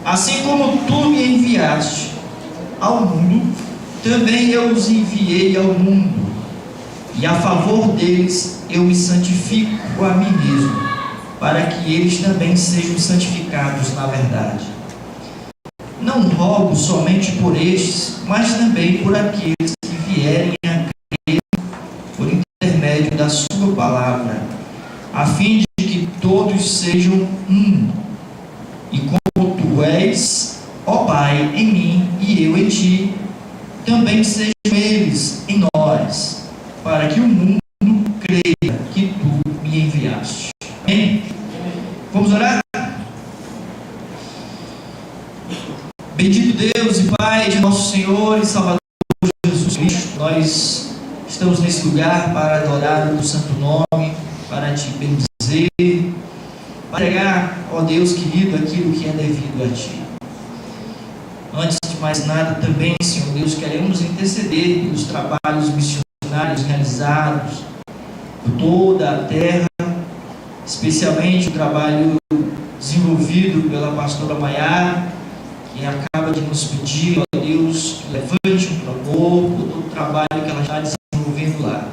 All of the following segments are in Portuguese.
Assim como tu me enviaste ao mundo, também eu os enviei ao mundo, e a favor deles eu me santifico a mim mesmo, para que eles também sejam santificados na verdade. Não rogo somente por estes, mas também por aqueles que vierem a crer por intermédio da sua palavra, a fim de que todos sejam um, e como tu és, ó Pai, em mim e eu em ti, também sejam eles em nós, para que o mundo creia que tu me enviaste. Amém? Vamos orar? Bendito Deus e Pai de nosso Senhor e Salvador Jesus Cristo, nós estamos nesse lugar para adorar o teu santo nome, para te bendizer, para entregar, ó Deus querido, aquilo que é devido a ti. Antes de mais nada, também, Senhor Deus, queremos interceder pelos trabalhos missionários realizados por toda a terra, especialmente o trabalho desenvolvido pela pastora Maiara, que acaba de nos pedir, ó Deus, que levante um clamor por todo o trabalho que ela está desenvolvendo lá.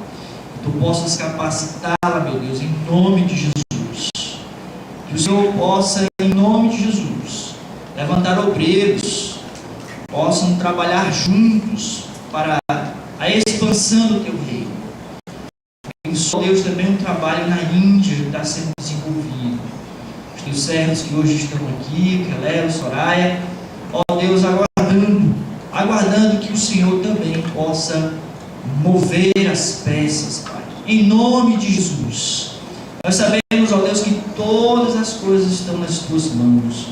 Que tu possas capacitá-la, meu Deus, em nome de Jesus. Que o Senhor possa, em nome de Jesus, levantar obreiros, possam trabalhar juntos para a expansão do teu reino. Abençoa, Deus, também um trabalho na Índia que está sendo desenvolvido. Os teus servos que hoje estão aqui, Kelé, Soraya, ó Deus, aguardando que o Senhor também possa mover as peças, Pai, em nome de Jesus. Nós sabemos, ó Deus, que todas as coisas estão nas tuas mãos.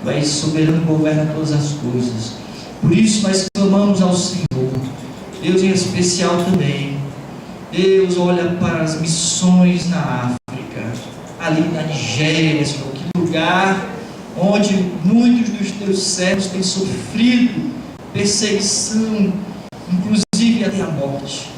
Tu és soberano e governa todas as coisas. Por isso nós clamamos ao Senhor, Deus, em especial também. Deus, olha para as missões na África, ali na Nigéria, Senhor, que lugar onde muitos dos teus servos têm sofrido perseguição, inclusive até a morte.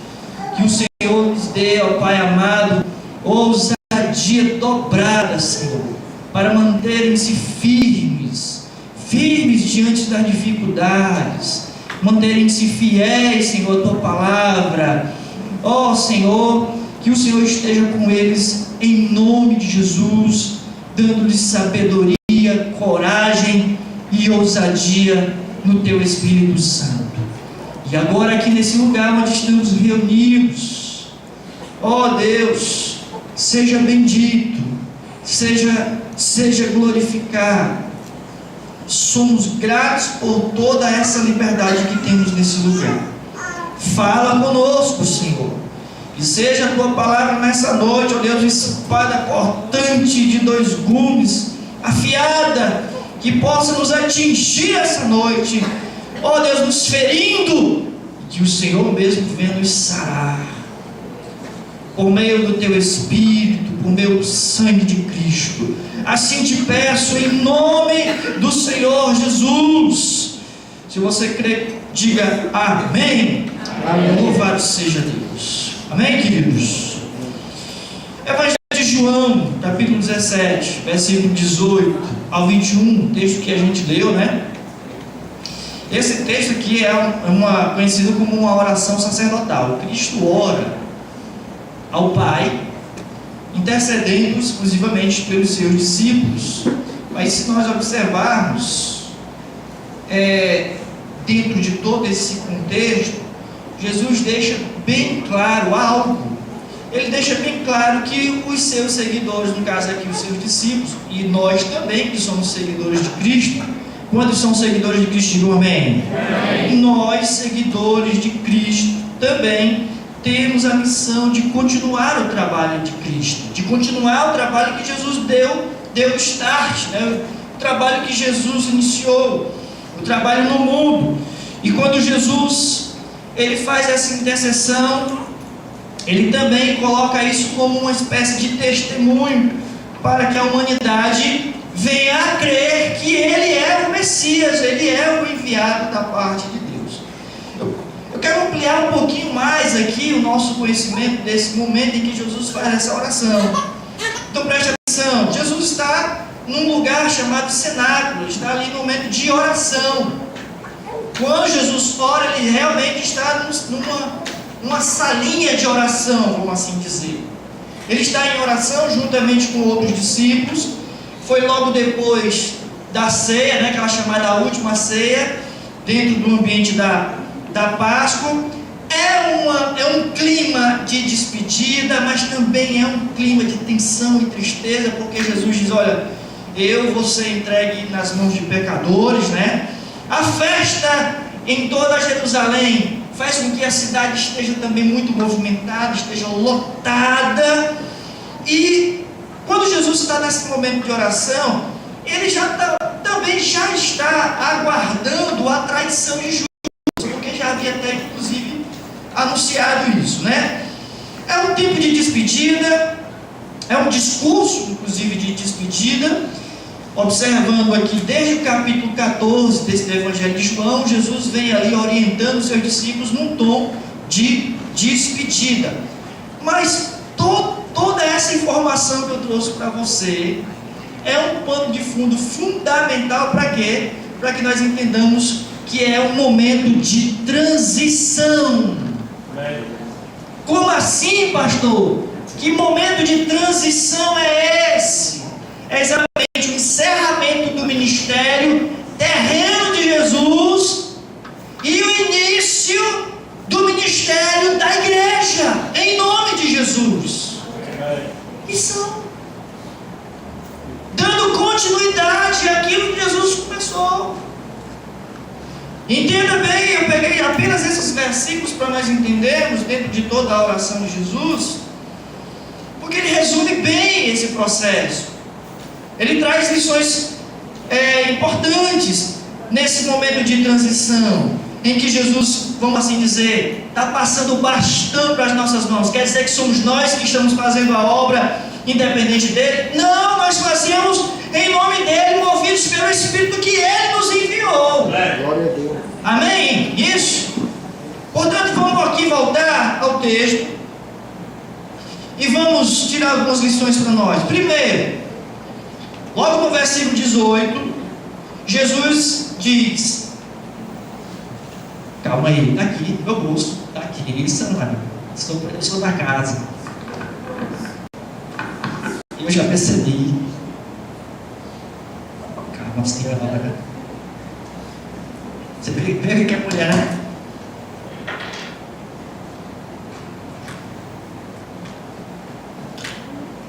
Que o Senhor lhes dê, ó Pai amado, ousadia dobrada, Senhor, para manterem-se firmes diante das dificuldades, manterem-se fiéis, Senhor, à tua palavra. Ó Senhor, que o Senhor esteja com eles em nome de Jesus, dando-lhes sabedoria, coragem e ousadia no teu Espírito Santo. E agora aqui nesse lugar onde estamos reunidos, ó Deus, seja bendito, seja glorificado. Somos gratos por toda essa liberdade que temos nesse lugar. Fala conosco, Senhor, e seja a tua palavra nessa noite, ó Deus, espada cortante de 2 gumes, afiada, que possa nos atingir essa noite, ó Deus, nos ferindo, e que o Senhor mesmo venha nos sarar, por meio do teu Espírito, por meio do sangue de Cristo. Assim te peço em nome do Senhor Jesus. Se você crê, diga amém. Amém. Louvado seja Deus. Amém, queridos? Evangelho de João, capítulo 17, versículo 18 ao 21, texto que a gente leu, né? Esse texto aqui é conhecido como uma oração sacerdotal. Cristo ora ao Pai, intercedendo exclusivamente pelos seus discípulos. Mas se nós observarmos, dentro de todo esse contexto, Jesus deixa bem claro algo. Ele deixa bem claro que os seus seguidores, no caso aqui os seus discípulos, e nós também que somos seguidores de Cristo, quando são seguidores de Cristo, digam amém. Amém. Nós, seguidores de Cristo, também temos a missão de continuar o trabalho de Cristo, de continuar o trabalho que Jesus deu start, né? O trabalho que Jesus iniciou, o trabalho no mundo. E quando Jesus ele faz essa intercessão, ele também coloca isso como uma espécie de testemunho para que a humanidade venha a crer que ele é o Messias, ele é o enviado da parte de Deus. Eu quero ampliar um pouquinho mais aqui o nosso conhecimento desse momento em que Jesus faz essa oração. Então preste atenção, Jesus está num lugar chamado cenáculo, está ali no momento de oração. Quando Jesus ora, ele realmente está numa salinha de oração, vamos assim dizer. Ele está em oração juntamente com outros discípulos. Foi logo depois da ceia, né, aquela chamada última ceia, dentro do ambiente da Páscoa. É um clima de despedida, mas também é um clima de tensão e tristeza, porque Jesus diz: olha, eu vou ser entregue nas mãos de pecadores, né? A festa em toda Jerusalém faz com que a cidade esteja também muito movimentada, esteja lotada. E quando Jesus está nesse momento de oração, ele também já está aguardando a traição de Judas, porque já havia até inclusive anunciado isso, né? É um tipo de despedida, é um discurso inclusive de despedida. Observando aqui desde o capítulo 14 desse Evangelho de João, Jesus vem ali orientando os seus discípulos num tom de despedida. Mas toda essa informação que eu trouxe para você é um pano de fundo fundamental para quê? Para que nós entendamos que é um momento de transição. Como assim, pastor? Que momento de transição é esse? É exatamente o encerramento do ministério terreno de Jesus e o início do ministério da igreja, em nome de Jesus. Missão. Dando continuidade àquilo que Jesus começou. Entenda bem, eu peguei apenas esses versículos para nós entendermos dentro de toda a oração de Jesus, porque ele resume bem esse processo. Ele traz lições importantes nesse momento de transição, em que Jesus, vamos assim dizer, está passando o bastão para as nossas mãos. Quer dizer que somos nós que estamos fazendo a obra independente dele? Não, nós fazemos em nome dele, movidos pelo Espírito que ele nos enviou. Glória a Deus. Amém? Isso? Portanto, vamos aqui voltar ao texto e vamos tirar algumas lições para nós. Primeiro, logo no versículo 18, Jesus diz: calma aí, está aqui, meu bolso, está aqui, Samara, estou na casa. Eu já percebi. Calma, senhora. Você vê que é mulher, né?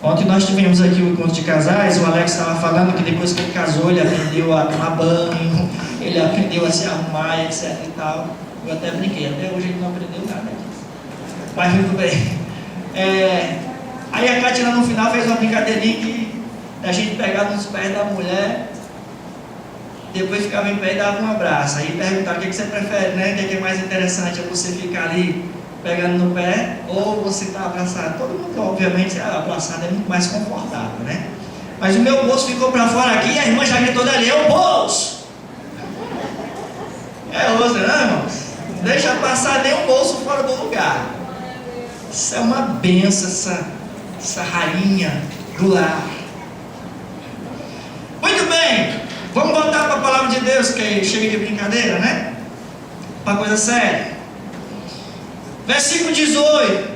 Ontem nós tivemos aqui o encontro de casais. O Alex estava falando que depois que ele casou, ele aprendeu a tomar banho, ele aprendeu a se arrumar, etc e tal. Eu até brinquei, até hoje ele não aprendeu nada disso. Mas muito bem. Aí a Cátia no final fez uma brincadeirinha que a gente pegava nos pés da mulher, depois ficava em pé e dava um abraço. Aí perguntava: o que você prefere, né? O que é mais interessante? É você ficar ali pegando no pé, ou você está abraçado? Todo mundo, obviamente, abraçado é muito mais confortável, né? Mas o meu bolso ficou para fora aqui, a irmã já gritou dali: é o bolso! É outra, não, irmãos? Não deixa passar nem o bolso fora do lugar. Isso é uma benção, essa rainha do lar. Muito bem, vamos voltar para a palavra de Deus, que chega de brincadeira, né? Uma coisa séria. Versículo 18: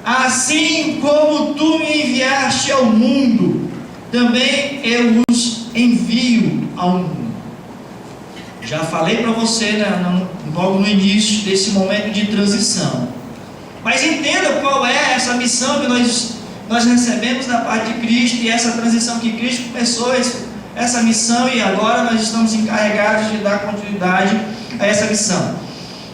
assim como tu me enviaste ao mundo, também eu os envio ao mundo. Já falei para você, né, logo no início desse momento de transição. Mas entenda qual é essa missão que nós recebemos da parte de Cristo, e essa transição que Cristo começou, essa missão, e agora nós estamos encarregados de dar continuidade a essa missão.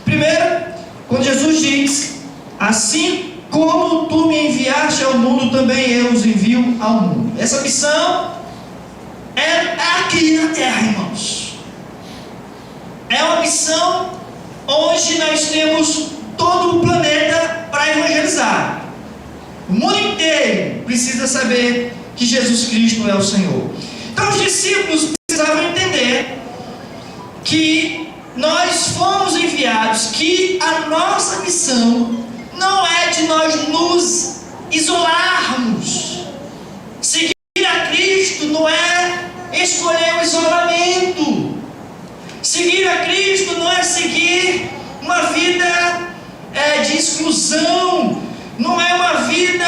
Primeiro, quando Jesus diz: assim como tu me enviaste ao mundo, também eu os envio ao mundo. Essa missão é aqui na terra, irmãos. É uma missão onde nós temos todo o planeta para evangelizar. O mundo inteiro precisa saber que Jesus Cristo é o Senhor. Então os discípulos precisavam entender que nós fomos enviados, que a nossa missão não é de nós nos isolarmos. Seguir a Cristo não é seguir uma vida de exclusão, não é uma vida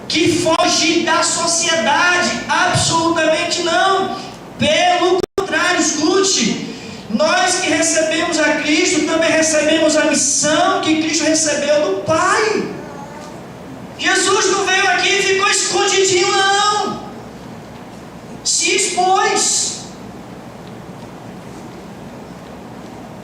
que foge da sociedade, absolutamente não. Pelo contrário, escute, nós que recebemos a Cristo, também recebemos a missão que Cristo recebeu do Pai. Jesus não veio aqui e ficou escondidinho, não. Se expôs.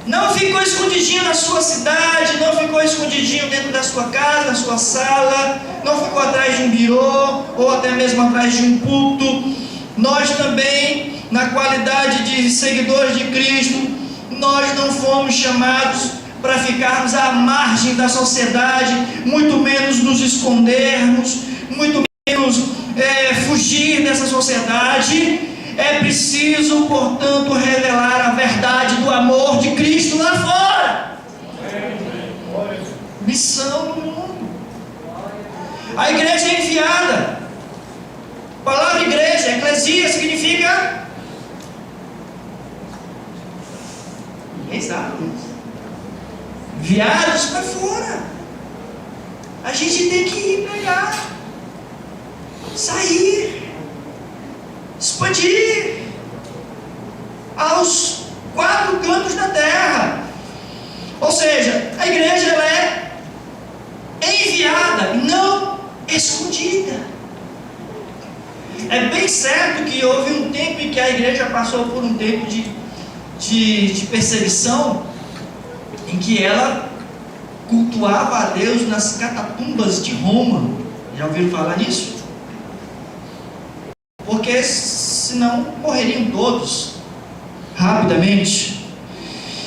Não ficou escondidinho na sua cidade, não ficou escondidinho dentro da sua casa, na sua sala, não ficou atrás de um birô, ou até mesmo atrás de um púlpito. Nós também, na qualidade de seguidores de Cristo, nós não fomos chamados para ficarmos à margem da sociedade, muito menos nos escondermos, muito menos fugir dessa sociedade. É preciso, portanto, revelar a verdade do amor de Cristo lá fora. Missão no mundo. A igreja é enviada. A palavra igreja, eclesia, significa... Ninguém sabe. Enviados para fora. A gente tem que ir pregar, sair, expandir aos 4 cantos da terra. Ou seja, a igreja ela é enviada, não escondida. É bem certo que houve um tempo em que a igreja passou por um tempo de perseguição, em que ela cultuava a Deus nas catatumbas de Roma. Já ouviram falar nisso? Porque senão morreriam todos rapidamente.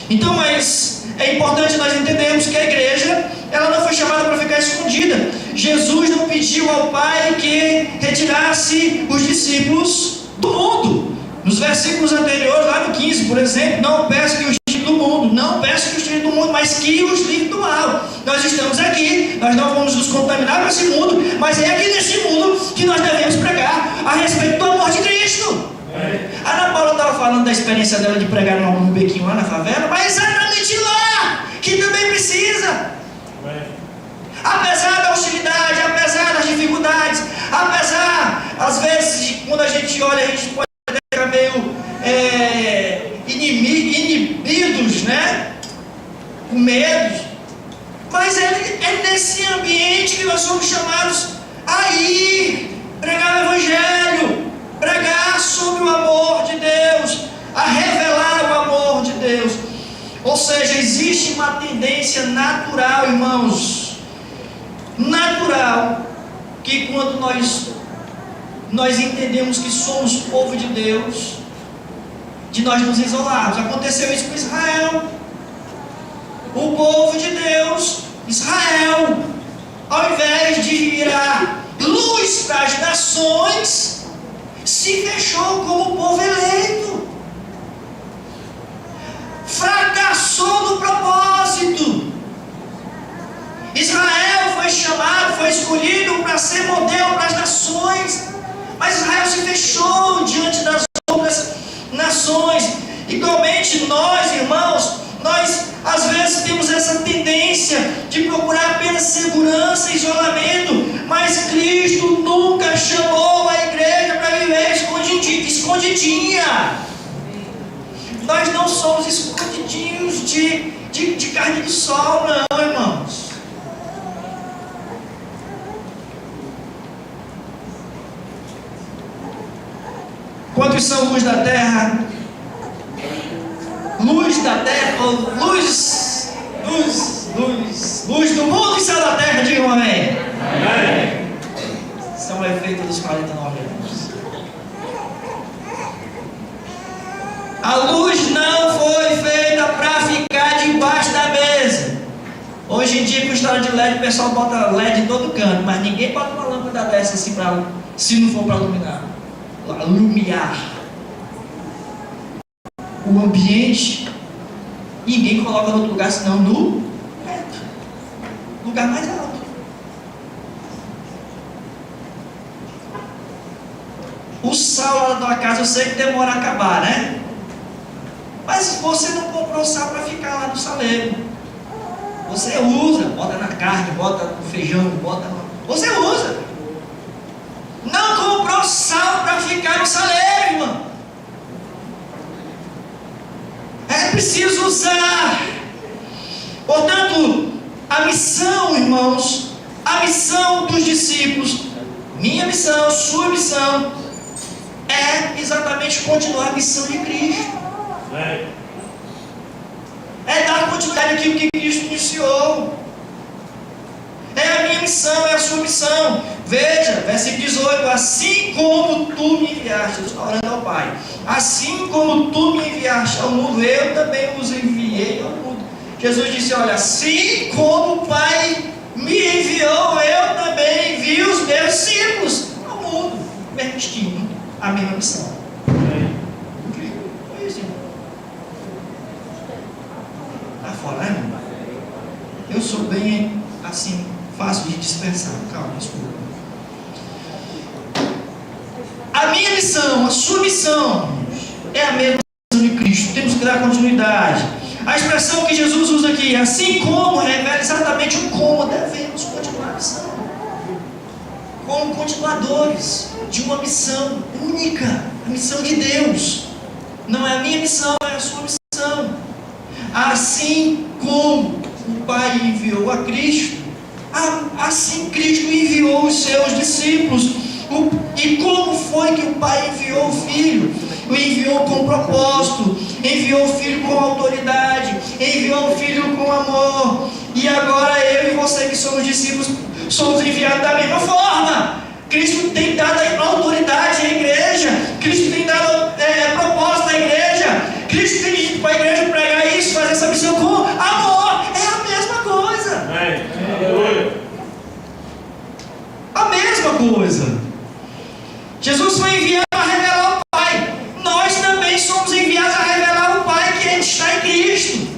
Então, mas é importante nós entendermos que a igreja ela não foi chamada para ficar escondida. Jesus não pediu ao Pai que retirasse os discípulos do mundo. Nos versículos anteriores, lá no 15, por exemplo, não peço que os tire do mundo, não peço que os tire do mundo, mas que os livre do mal. Nós estamos aqui, nós não vamos nos contaminar com esse mundo, mas é aqui nesse mundo que nós devemos pregar a respeito do amor de Cristo. A Ana Paula estava falando da experiência dela de pregar no bequinho lá na favela, mas exatamente lá que também precisa. Apesar da hostilidade, apesar das dificuldades, apesar, às vezes, quando a gente olha, a gente pode ficar meio inibidos, né? Com medo. Mas é nesse ambiente que nós somos chamados a ir pregar o Evangelho, pregar sobre o amor de Deus, a revelar o amor de Deus. Ou seja, existe uma tendência natural, irmãos, natural, que quando nós entendemos que somos povo de Deus, de nós nos isolarmos. Aconteceu isso com Israel. O povo de Deus, Israel, ao invés de virar luz para as nações, se fechou como povo eleito, fracassou no propósito. Israel foi chamado, foi escolhido para ser modelo para as nações, mas Israel se fechou diante das outras nações. Igualmente nós, irmãos, nós às vezes temos essa tendência de procurar apenas segurança e isolamento, mas Cristo nunca chamou a igreja para viver escondidinha. Nós não somos escondidinhos de carne de sol, não, irmãos. Quantos são luz da terra? Luz da terra, luz do mundo e sal da terra, diga um amém. Amém. São o efeito dos 49 anos. A luz não foi feita para ficar debaixo da mesa. Hoje em dia, com história de LED, o pessoal bota LED em todo canto, mas ninguém bota uma lâmpada dessa assim se não for para iluminar. Alumiar o ambiente. Ninguém coloca no outro lugar senão no teto, lugar mais alto. O sal lá da tua casa eu sei que demora a acabar, né? Mas você não comprou sal para ficar lá no saleiro. Você usa, bota na carne, bota no feijão, você usa. Não comprou sal para ficar no saleiro, irmão. É preciso usar. Portanto, a missão, irmãos, a missão dos discípulos, minha missão, sua missão, é exatamente continuar a missão de Cristo. É dar continuidade àquilo que Cristo iniciou. É a minha missão, é a sua missão. Veja, versículo 18: assim como tu me enviaste, Jesus está orando ao Pai, assim como tu me enviaste ao mundo, eu também os enviei ao mundo. Jesus disse: olha, assim como o Pai me enviou, eu também envio os meus discípulos ao mundo. O mesmo destino, a mesma missão. Incrível, foi isso, irmão. Está fora, né, irmão? Eu sou bem assim, fácil de dispensar. Calma, desculpa. A minha missão, a sua missão, é a mesma missão de Cristo. Temos que dar continuidade. A expressão que Jesus usa aqui, assim como, revela exatamente o como devemos continuar a missão. Como continuadores de uma missão única, a missão de Deus. Não é a minha missão, é a sua missão. Assim como o Pai enviou a Cristo, assim Cristo enviou os seus discípulos. E como foi que o Pai enviou o Filho? O enviou com propósito, enviou o Filho com autoridade, enviou o Filho com amor. E agora eu e você que somos discípulos, somos enviados da mesma forma. Cristo tem dado autoridade à igreja, Cristo tem dado propósito à igreja, Cristo tem dito para a igreja pregar isso, fazer essa missão com amor. É a mesma coisa. A mesma coisa. Jesus foi enviado a revelar o Pai. Nós também somos enviados a revelar o Pai que está em Cristo.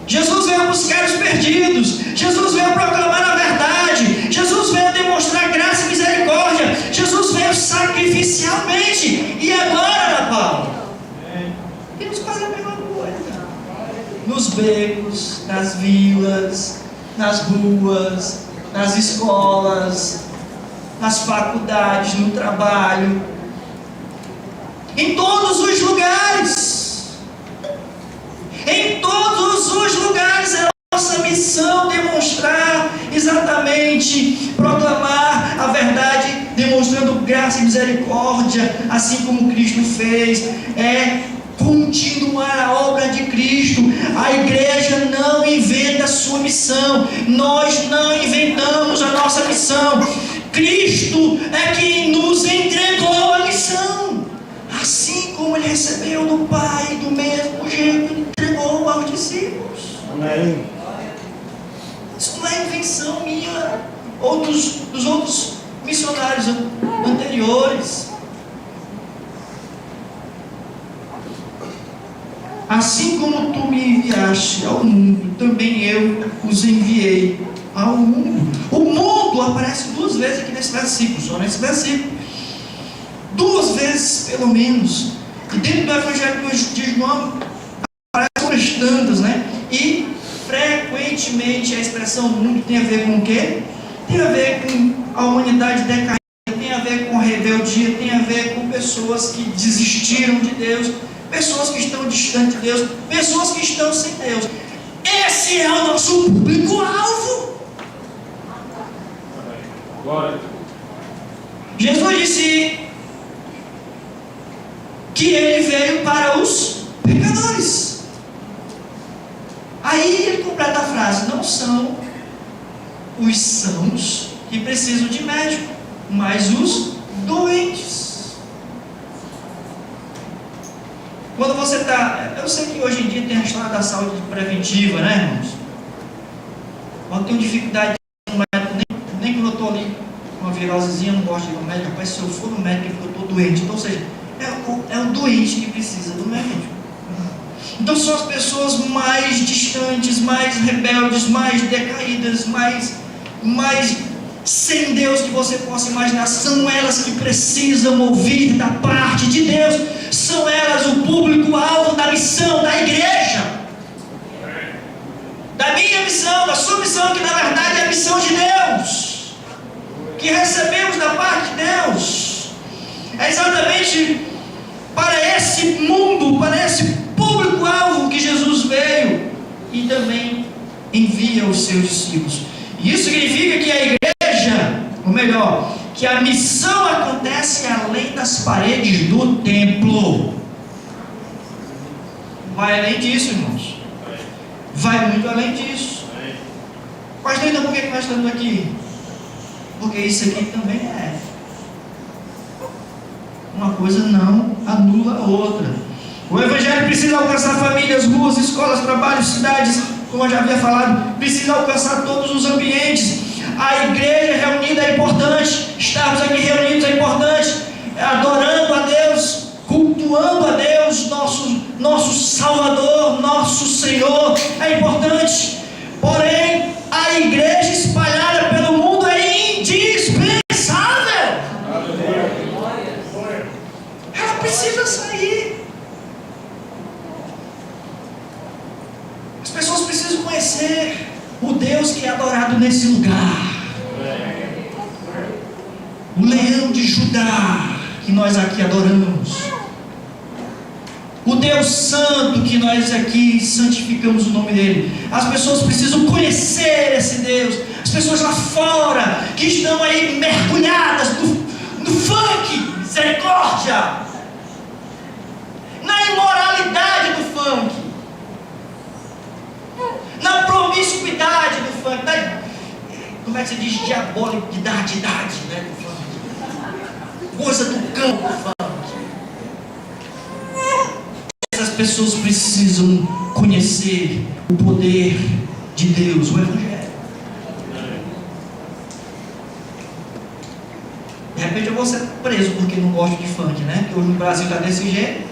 Jesus veio buscar os perdidos. Jesus veio proclamar a verdade. Jesus veio demonstrar graça e misericórdia. Jesus veio sacrificialmente. E agora, Ana Paula, temos quase a mesma coisa. Nos becos, nas vilas, nas ruas, nas escolas, nas faculdades, no trabalho, em todos os lugares. Em todos os lugares é a nossa missão demonstrar exatamente, proclamar a verdade, demonstrando graça e misericórdia, assim como Cristo fez. É continuar a obra de Cristo. A igreja não inventa a sua missão, nós não inventamos a nossa missão. Cristo é quem nos entregou a missão. Assim como Ele recebeu do Pai, do mesmo jeito Ele entregou aos discípulos. Amém. Isso não é invenção minha ou dos outros missionários anteriores. Assim como tu me enviaste ao mundo, também eu os enviei ao mundo. O mundo aparece 2 vezes aqui nesse versículo, só nesse versículo. 2 vezes, pelo menos. E dentro do Evangelho de João, aparecem umas tantas, né? E, frequentemente, a expressão mundo tem a ver com o quê? Tem a ver com a humanidade decaída, tem a ver com rebeldia, tem a ver com pessoas que desistiram de Deus, pessoas que estão distantes de Deus, pessoas que estão sem Deus. Esse é o nosso público-alvo. Jesus disse que Ele veio para os pecadores. Aí Ele completa a frase: não são os sãos que precisam de médico, mas os doentes. Quando você está... Eu sei que hoje em dia tem a história da saúde preventiva, né, irmãos? Quando eu tenho dificuldade de ir no médico, nem quando eu estou ali com uma virosezinha, eu não gosto de ir no médico. Rapaz, se eu for no médico é porque eu estou doente. Então, ou seja, é o doente que precisa do médico. Então são as pessoas mais distantes, mais rebeldes, mais decaídas, mais sem Deus que você possa imaginar. São elas que precisam ouvir da parte de Deus. São elas missão que na verdade é a missão de Deus, que recebemos da parte de Deus. É exatamente para esse mundo, para esse público-alvo que Jesus veio e também envia os seus discípulos. E isso significa que a igreja, ou melhor, que a missão acontece além das paredes do templo. Vai além disso, irmãos. Vai muito além disso. Pastor, então por que nós estamos aqui? Porque isso aqui também é. Uma coisa não anula a outra. O Evangelho precisa alcançar famílias, ruas, escolas, trabalhos, cidades, como eu já havia falado, precisa alcançar todos os ambientes. A igreja reunida é importante, estarmos aqui reunidos é importante, adorando a Deus, cultuando a Deus, nosso Salvador, nosso Senhor, é importante. Porém, a igreja espalhada pelo mundo é indispensável. Ela precisa sair. As pessoas precisam conhecer o Deus que é adorado nesse lugar, o leão de Judá que nós aqui adoramos, o Deus santo que nós aqui santificamos o nome dele. As pessoas precisam conhecer esse Deus. As pessoas lá fora que estão aí mergulhadas no funk, misericórdia, na imoralidade do funk, na promiscuidade do funk, como é que se diz, diabolidade, né, do funk, coisa do campo do funk. Essas pessoas precisam conhecer o poder de Deus, o Evangelho. De repente eu vou ser preso porque não gosto de funk, né? Porque hoje no Brasil está desse jeito.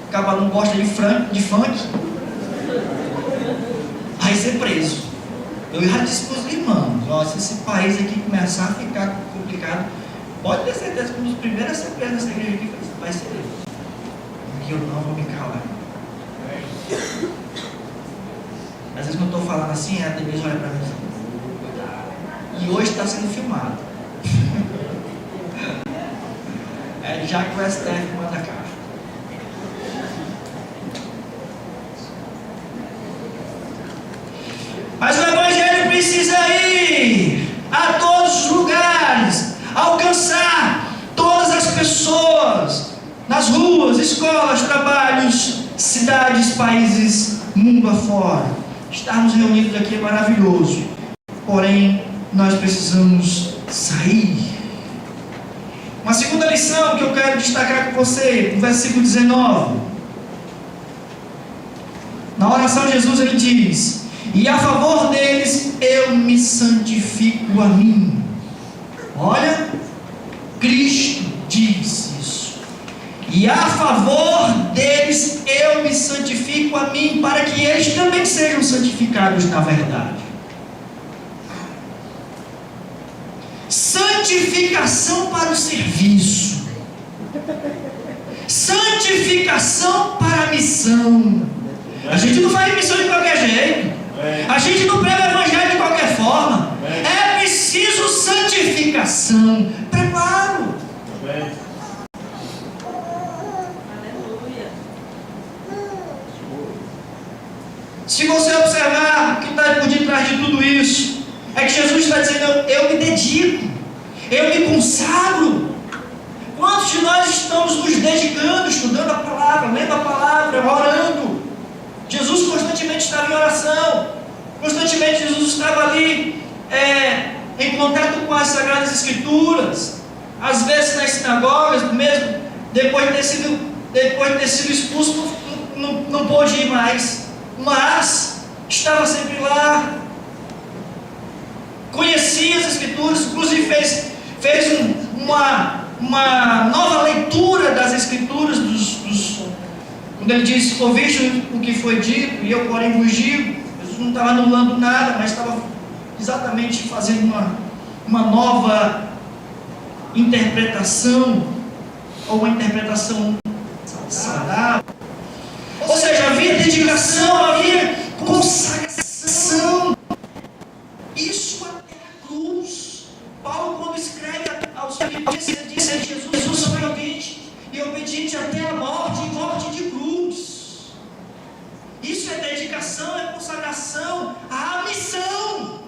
Acaba não gosta de funk, aí ser preso. Eu já disse para os irmãos, ó, se esse país aqui começar a ficar complicado, pode ter certeza que um dos primeiros a ser preso nessa igreja aqui vai ser ele. Porque eu não vou me calar. Às vezes quando eu estou falando assim, a Denise olha para mim assim, e hoje está sendo filmado. É já que o STF manda cá. Mas o Evangelho precisa ir a todos os lugares, alcançar todas as pessoas, nas ruas, escolas, trabalhos, cidades, países, mundo afora. Estarmos reunidos aqui é maravilhoso, porém nós precisamos sair. Uma segunda lição que eu quero destacar com você, no versículo 19. Na oração Jesus ele diz: e a favor deles eu me santifico a mim. Olha, Cristo diz isso. E a favor deles eu me santifico a mim, para que eles também sejam santificados na verdade. Santificação para o serviço, santificação para a missão. A gente não faz missão de qualquer jeito, a gente não prega o Evangelho de qualquer forma. É preciso santificação, preparo. Se você observar o que está por detrás de tudo isso, é que Jesus está dizendo: eu me dedico, eu me consagro. Quantos de nós estamos nos dedicando, estudando a palavra, lendo a palavra, orando? Jesus constantemente estava em oração, constantemente Jesus estava ali em contato com as Sagradas Escrituras, às vezes nas sinagogas, mesmo depois de ter sido expulso, não pôde ir mais, mas estava sempre lá, conhecia as Escrituras, inclusive fez uma nova leitura das Escrituras, quando ele diz: ouviste o que foi dito, e eu porém vos digo. Jesus não estava anulando nada, mas estava exatamente fazendo uma nova interpretação, ou uma interpretação saudável. Ou seja, havia dedicação, havia consagração. Isso até a cruz. Paulo, quando escreve aos Filipenses, ele diz que Jesus foi obediente, e obediente até a morte, e morte de cruz. Isso é dedicação, é consagração à missão.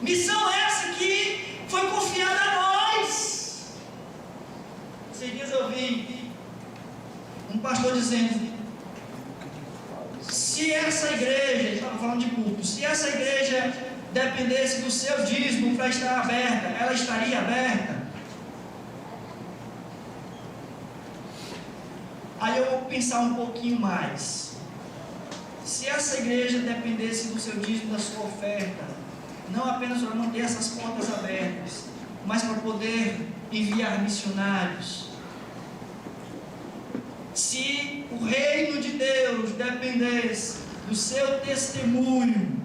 Missão essa que foi confiada a nós. Esses dias eu vi um pastor dizendo: se essa igreja, ele estava falando de culto, se essa igreja dependesse do seu dízimo para estar aberta, ela estaria aberta? Aí eu vou pensar um pouquinho mais. Se essa igreja dependesse do seu dízimo, da sua oferta, não apenas para manter essas portas abertas, mas para poder enviar missionários. Se o reino de Deus dependesse do seu testemunho,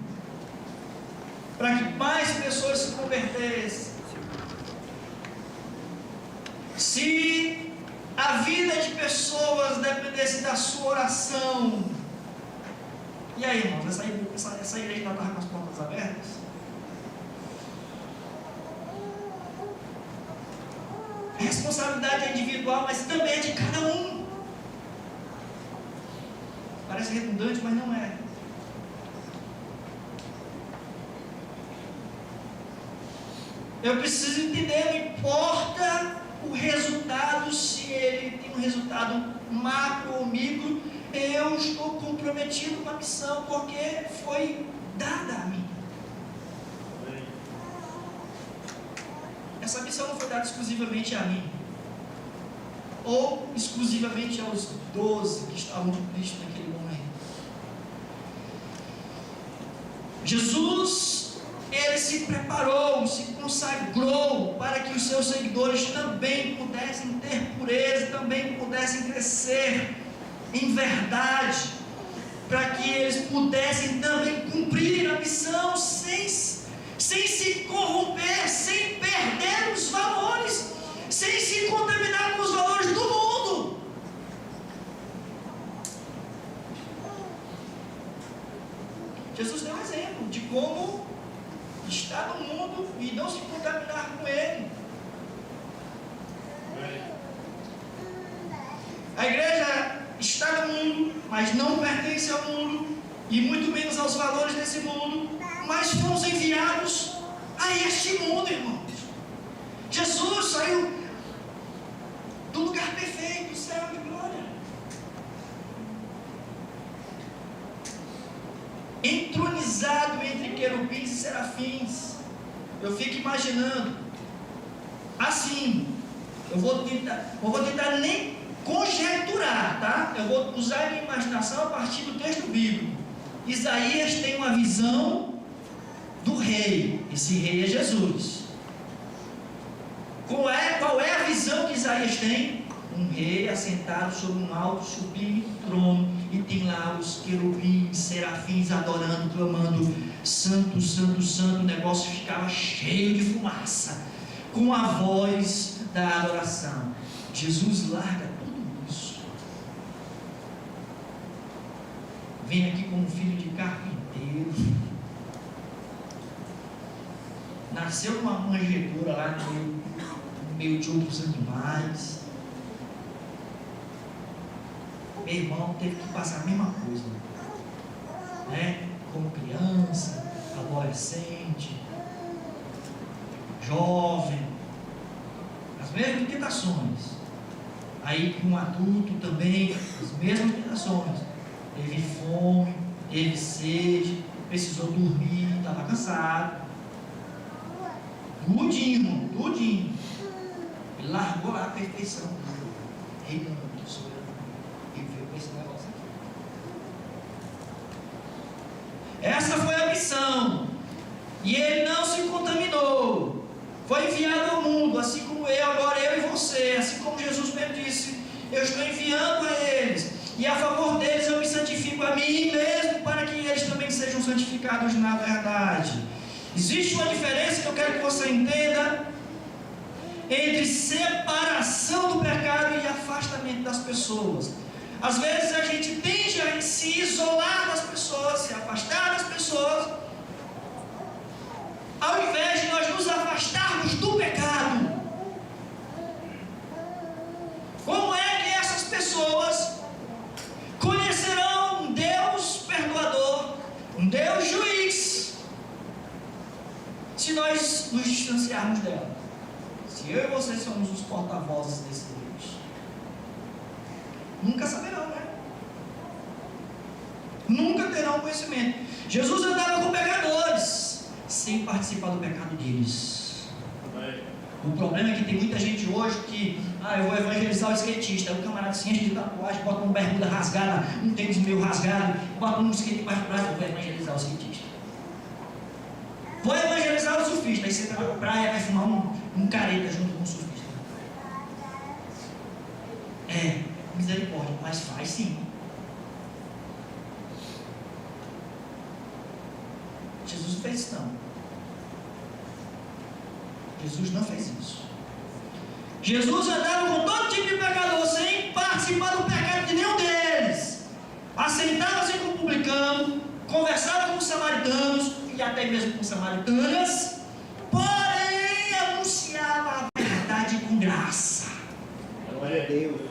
para que mais pessoas se convertessem, se a vida de pessoas dependesse da sua oração, e aí, irmãos, essa igreja já estava com as portas abertas? A responsabilidade é individual, mas também é de cada um. Parece redundante, mas não é. Eu preciso entender, não importa o resultado, se ele tem um resultado macro ou micro, eu estou comprometido com a missão, porque foi dada a mim. Essa missão não foi dada exclusivamente a mim, ou exclusivamente aos 12 que estavam com Cristo naquele momento. Jesus, ele se preparou, se consagrou para que os seus seguidores também pudessem ter pureza, também pudessem crescer em verdade, para que eles pudessem também cumprir a missão sem se corromper, sem perder os valores, sem se contaminar com os valores do mundo. Jesus deu um exemplo de como estar no mundo e não se contaminar com ele. A igreja está no mundo, mas não pertence ao mundo, e muito menos aos valores desse mundo, mas fomos enviados a este mundo, irmãos. Jesus saiu do lugar perfeito, do céu de glória, entronizado entre querubins e serafins. Eu fico imaginando assim, eu vou tentar nem conjecturar, tá? Eu vou usar a minha imaginação a partir do texto bíblico. Isaías tem uma visão do rei. Esse rei é Jesus. Qual é a visão que Isaías tem? Um rei assentado sobre um alto sublime trono, e tem lá os querubins, serafins adorando, clamando: santo, santo, santo. O negócio ficava cheio de fumaça, com a voz da adoração. Jesus larga tudo isso, vem aqui como filho de carpinteiro, nasceu numa manjedoura lá no meio de outros animais. Meu irmão teve que passar a mesma coisa, né? Como criança, adolescente, jovem, as mesmas tentações. Aí com um adulto também, as mesmas tentações. Teve fome, teve sede, precisou dormir, estava cansado. Tudinho, irmão, tudinho. Ele largou lá a perfeição. Reinando, soberano. Ele veio com esse negócio aqui. Essa foi a missão. E ele não se contaminou. Foi enviado ao mundo, assim como agora eu e você. Assim como Jesus mesmo disse: eu estou enviando a eles, e a favor deles eu me santifico a mim mesmo, para que eles também sejam santificados na verdade. Existe uma diferença que eu quero que você entenda entre separação do pecado e afastamento das pessoas. Às vezes a gente tende a se isolar das pessoas, se afastar das pessoas, ao invés de nós nos afastarmos do pecado. Como é que essas pessoas conhecerão um Deus perdoador, um Deus juiz, se nós nos distanciarmos dela? Se eu e você somos os porta-vozes desse Deus, nunca saberão, né? Nunca terão conhecimento. Jesus andava com pecadores, sem participar do pecado deles. O problema é que tem muita gente hoje que, eu vou evangelizar o skatista. Aí o camarada se enche de tatuagem, bota uma bermuda rasgada, um tênis meio rasgado, bota um skate para trás, vou evangelizar o skatista. Vou evangelizar o surfista. Aí você tá na praia, vai fumar um careta junto com o surfista. Misericórdia, mas faz sim. Jesus não fez isso não. Jesus não fez isso. Jesus andava com todo tipo de pecador sem participar do pecado de nenhum deles. Assentava-se com o publicano, conversava com os samaritanos e até mesmo com samaritanas, porém anunciava a verdade com graça. Glória a Deus.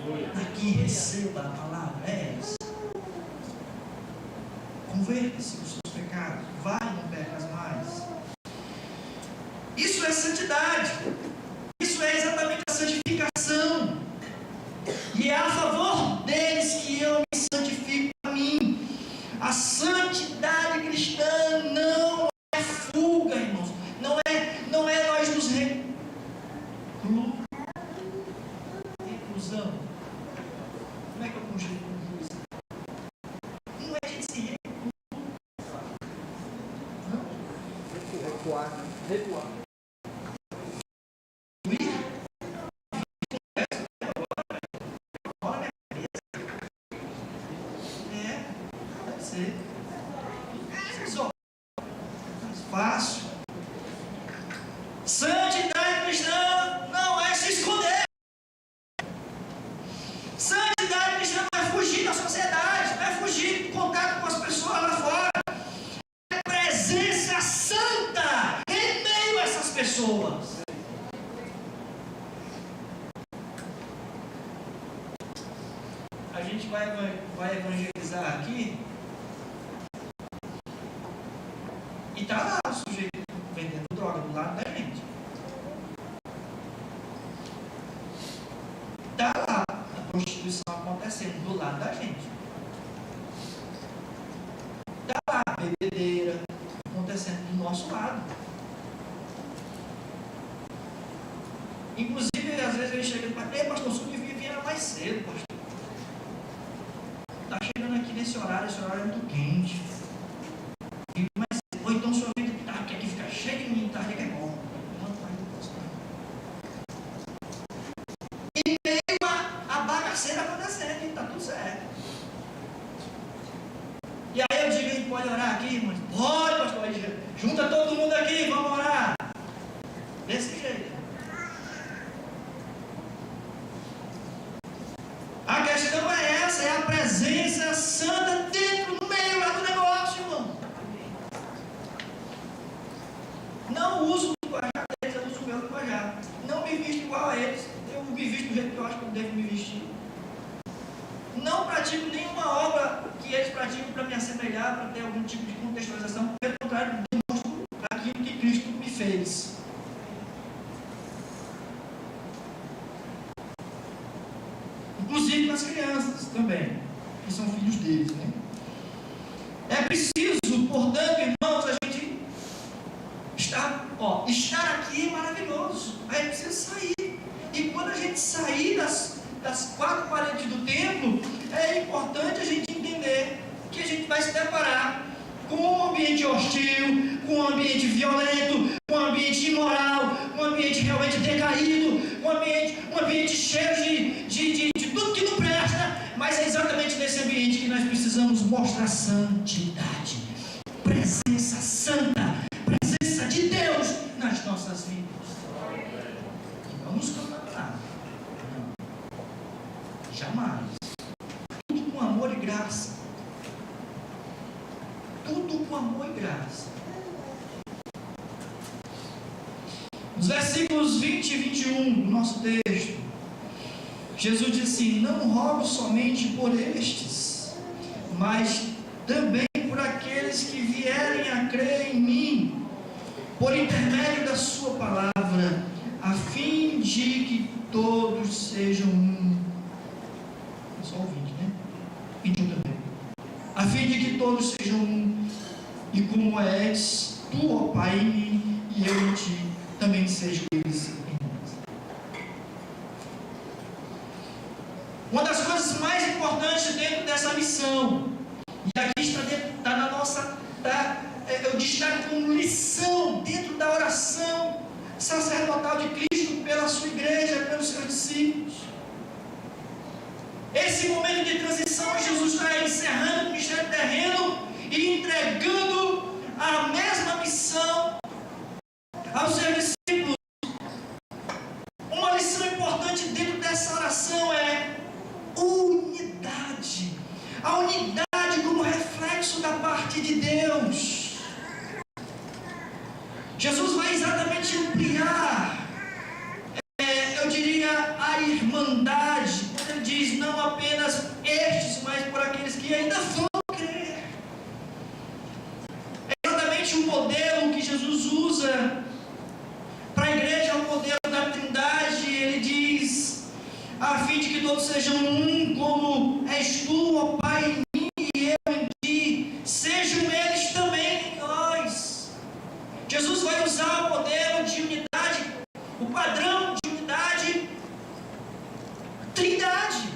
Aqui receba a palavra, essa. Converta-se dos seus pecados, vai, não pecas mais. Isso é santidade. Isso é exatamente a santificação. E é a favor deles que eu me santifico a mim. A santidade cristã não é fuga, irmãos. Não é nós nos reclusão. Como é que eu conjugo isso? Não é a gente se Recuar. Deve ser. Mais fácil. Santidade cristã não é se esconder. Santidade cristã não é fugir da sociedade, não é fugir do contato com as pessoas lá fora. É presença santa em meio a essas pessoas. A gente vai evangelizar aqui e está lá o sujeito vendendo droga do lado da gente. Está lá a prostituição acontecendo do lado da gente. Está lá a bebedeira acontecendo do nosso lado. Inclusive, às vezes ele chega e fala: ei, pastor, você devia vir mais cedo, pastor. Está chegando aqui nesse horário, esse horário é muito quente. Mas, ou então o senhor vem que aqui fica cheio de mim, tá? Que é bom. E meio a bagaceira acontecendo, e está tudo certo. E aí eu digo: ele pode orar aqui, mas pode, pastor. Junta todo mundo aqui, vamos orar. Desse jeito. A questão é essa, é a presença santa dentro, no meio lá do negócio, irmão. Não uso o linguajar deles, eu uso o meu linguajar. Não me visto igual a eles, eu me visto do jeito que eu acho que eu devo me vestir. Não pratico nenhuma obra que eles praticam para me assemelhar, para ter algum tipo de contextualização. Pelo contrário, demonstro aquilo que Cristo me fez. Inclusive com as crianças também, que são filhos deles, né? É preciso, portanto, irmãos, a gente estar aqui é maravilhoso. Aí é preciso sair. E quando a gente sair das quatro paredes do templo, é importante a gente entender que a gente vai se deparar com um ambiente hostil, com um ambiente violento, com um ambiente imoral, com um ambiente realmente decaído, um ambiente cheio de tudo que não presta, mas é exatamente nesse ambiente que nós precisamos mostrar santidade, presença santa, presença de Deus nas nossas vidas. Vamos cantar. Jamais. Tudo com amor e graça. Nos versículos 20 e 21 do nosso texto, Jesus disse: não rogo somente por estes, mas também por aqueles que vierem a crer em mim, por intermédio da sua palavra, a fim de que todos sejam um. É só o 20, né? 21 também. A fim de que todos sejam um, e como és tu, ó Pai, em mim, e eu em ti, também sejam eles em nós. Uma das coisas mais importantes dentro dessa missão, e aqui está na nossa, eu destaco como lição dentro da oração sacerdotal de Cristo pela sua igreja, pelos seus discípulos. Esse momento de transição, Jesus está encerrando o ministério terreno e entregando a mesma missão aos seus discípulos. Uma lição importante dentro dessa oração é unidade. A unidade como reflexo da parte de Deus. Jesus vai exatamente ampliar, eu diria, a irmandade, quando ele diz não apenas estes, mas por aqueles que ainda vão crer. É exatamente o modelo que Jesus usa para a igreja, o modelo da Trindade. Ele diz: a fim de que todos sejam um, como és tu, ó Pai, em mim e eu em ti, sejam eles também em nós. Jesus vai usar o modelo de unidade, o padrão de unidade, Trindade.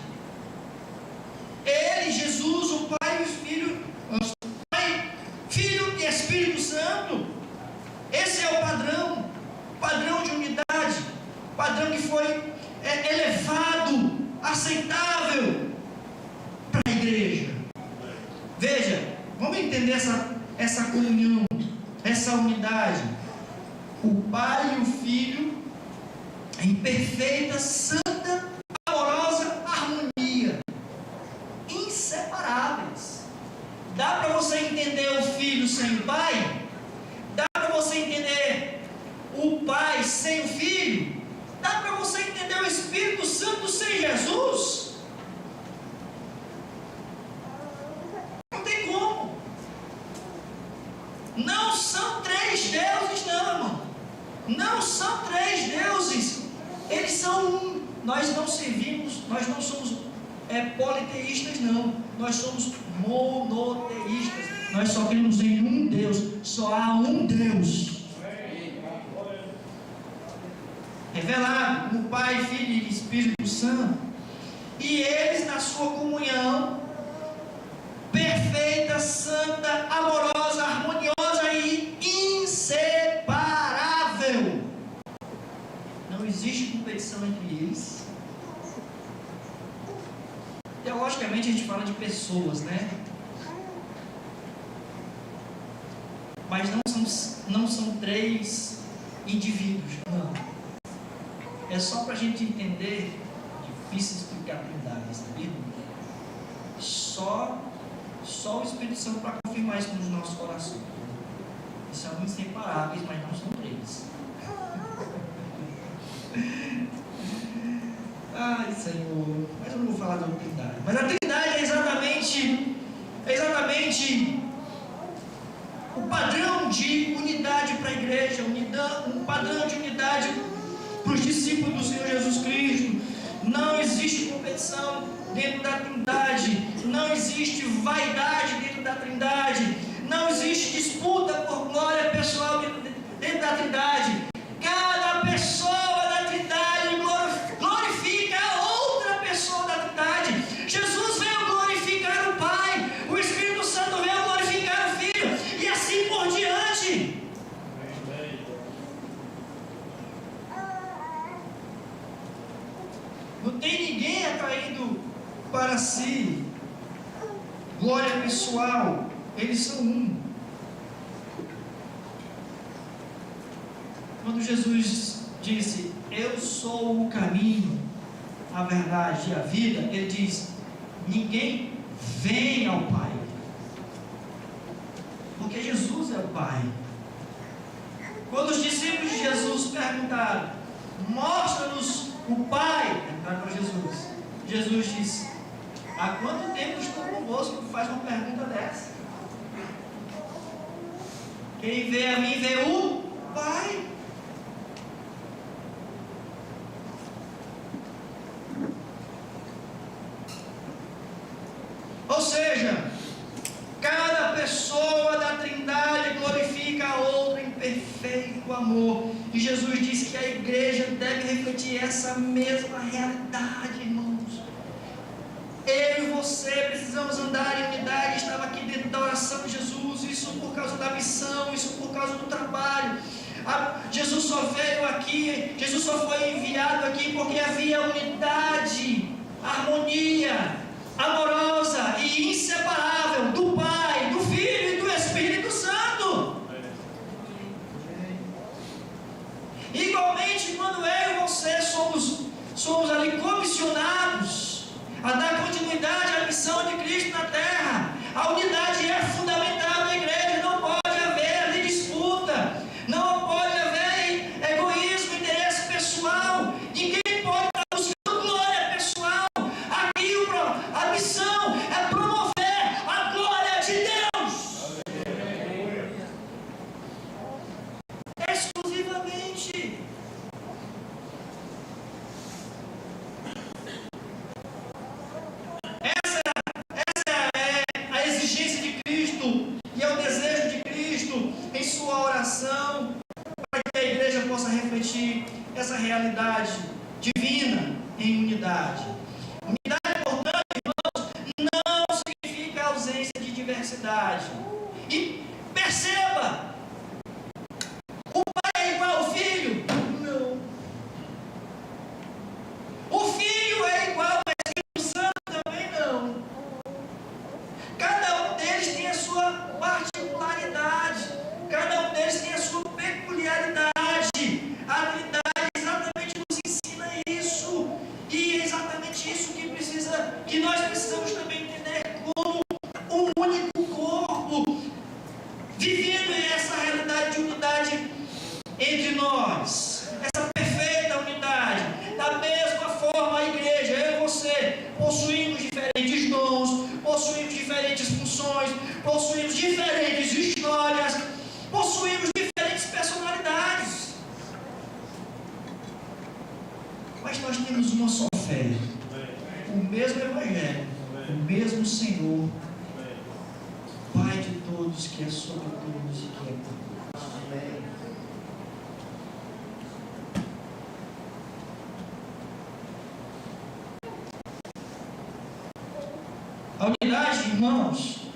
Ele, Jesus, o Pai e o Filho, Pai, Filho e Espírito Santo. Esse é o padrão de unidade, padrão que foi elevado, aceitável para a igreja. Veja, vamos entender essa comunhão, essa unidade. O Pai e o Filho em perfeita, santa, amorosa harmonia, inseparáveis. Dá para você entender o Filho sem o Pai? Dá para você entender o Pai sem o Filho? Dá para você entender o Espírito Santo sem Jesus? Não tem como. Não são três deuses, não, irmão. Não são três deuses. Eles são um. Nós não servimos, nós não somos politeístas, não. Nós somos monoteístas. Nós só cremos em um Deus. Só há um Deus. Revelado no Pai, Filho e Espírito Santo, e eles na sua comunhão perfeita, santa, amorosa, harmoniosa e inseparável. Não existe competição entre eles. Teologicamente a gente fala de pessoas, né? Mas não são três indivíduos, não. É só para a gente entender. Difícil explicar a Trindade, sabia? Só o Espírito Santo para confirmar isso nos nossos corações. Eles são inseparáveis, mas não são três. Ai, Senhor, mas eu não vou falar da Trindade. Mas a Trindade é exatamente o padrão de unidade para a igreja, um padrão de unidade para os discípulos do Senhor Jesus Cristo. Não existe competição dentro da Trindade, não existe vaidade dentro da Trindade, não existe disputa por glória pessoal dentro da Trindade. Cada pessoa da Trindade glorifica a outra pessoa da Trindade. Jesus veio glorificar o Pai, o Espírito Santo veio glorificar o Filho, e assim por diante. Não tem ninguém atraindo para si glória pessoal. Eles são um. Quando Jesus disse: eu sou o caminho, a verdade e a vida, ele diz: ninguém vem ao Pai por Porque Jesus é o Pai. Quando os discípulos de Jesus perguntaram, mostra-nos o Pai, perguntaram para Jesus. Jesus disse, há quanto tempo estou convosco que faz uma pergunta dessa? Quem vê a mim vê o Pai. Ou seja, cada pessoa da Trindade glorifica a outra em perfeito amor. E Jesus disse que a igreja deve refletir essa mesma realidade, irmãos. Eu e você precisamos andar em unidade. Estava aqui dentro da oração de Jesus. Isso por causa da missão, isso por causa do trabalho. Jesus só veio aqui, Jesus só foi enviado aqui porque havia unidade, harmonia amorosa e inseparável do Pai, do Filho e do Espírito Santo. Igualmente, quando eu e você somos ali comissionados a dar continuidade à missão de Cristo na terra, a unidade é fundamental na igreja. Não pode haver ali disputa, não pode haver egoísmo, interesse pessoal. Ninguém pode estar buscando glória pessoal. Aqui a missão é promover a glória de Deus. Exclusivamente. Essa é a exigência de Cristo e é o desejo de Cristo em sua oração, para que a igreja possa refletir essa realidade divina em unidade. Unidade, portanto, irmãos, não significa ausência de diversidade. E perceba, o Pai é igual ao Filho? Não. O Filho é igual ao Espírito Santo? Também não. Cada um deles tem a sua particularidade, cada um deles tem a sua peculiaridade. A Trindade exatamente nos ensina isso, e é exatamente isso que nós precisamos também entender como um único corpo, vivendo essa realidade de unidade entre nós, essa perfeita unidade. Da mesma forma, a igreja, eu e você, possuímos diferentes dons, possuímos diferentes funções, possuímos diferentes histórias, possuímos diferentes personalidades, mas nós temos uma só fé, o mesmo Evangelho, o mesmo Senhor, Pai de todos, que é sobre todos e que é por todos. Amém. A unidade, irmãos,